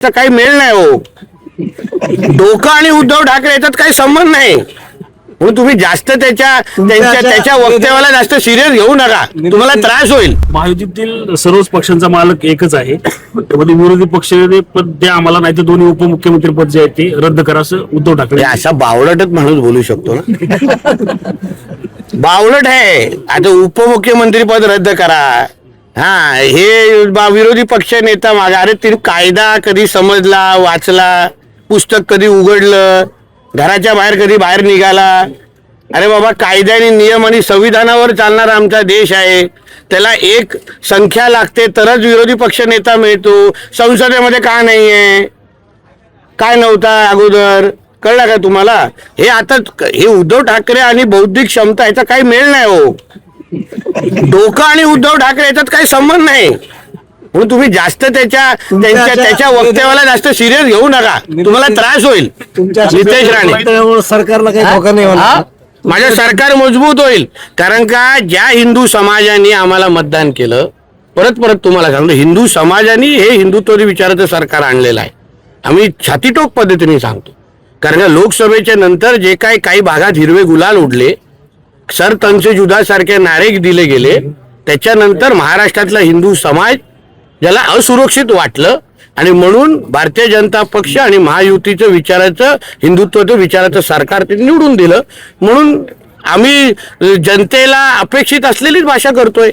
काही मेळ नाही हो. डोका आणि उद्धव ठाकरे याच्यात काही संबंध नाही. म्हणून तुम्ही जास्त त्याच्या वक्तव्याला जास्त सिरियस घेऊ नका, तुम्हाला त्रास होईल. महायुतीतील सर्वच पक्षांचा मालक एकच आहे, त्यामध्ये विरोधी पक्ष पद द्या आम्हाला, नाही तर दोन्ही उपमुख्यमंत्री पद जे आहे ते रद्द करा, असं उद्धव ठाकरे. असा बावळटच माणूस बोलू शकतो ना? बावळट आहे. आता उपमुख्यमंत्री पद रद्द करा, हा हे विरोधी पक्ष नेता मागा. अरे तिने कायदा कधी समजला, वाचला, पुस्तक कधी उघडलं, घराच्या बाहेर कधी बाहेर निघाला? अरे बाबा, कायद्याने नियम आणि संविधानावर चालणारा आमचा देश आहे. त्याला एक संख्या लागते तरच विरोधी पक्ष नेता मिळतो. संसदेमध्ये का नाहीये? काय नव्हता अगोदर? कळलं का तुम्हाला? हे आता हे उद्धव ठाकरे आणि बौद्धिक क्षमता याचा काही मेळ नाही हो. डोका आणि उद्धव ठाकरे याच्यात काही संबंध नाही. म्हणून तुम्ही जास्त त्याच्या वक्तव्याला जास्त सिरियस घेऊ नका, तुम्हाला त्रास होईल. नितेश राणे, सरकारला काही धोका नाही होणार. माझं सरकार मजबूत होईल. कारण का ज्या हिंदू समाजाने आम्हाला मतदान केलं, परत तुम्हाला सांगतो, हिंदू समाजाने हे हिंदुत्व विचाराचं सरकार आणलेलं आहे. आम्ही छातीटोक पद्धतीने सांगतो. कारण का लोकसभेच्या नंतर जे काही भागात हिरवे गुलाल उडले, सर तनसे जुदा सारखे नारे दिले गेले, त्याच्यानंतर महाराष्ट्रातला हिंदू समाज ज्याला असुरक्षित वाटलं आणि म्हणून भारतीय जनता पक्ष आणि महायुतीचं विचाराचं, हिंदुत्वाचं विचाराचं सरकार ते निवडून दिलं. म्हणून आम्ही जनतेला अपेक्षित असलेलीच भाषा करतोय.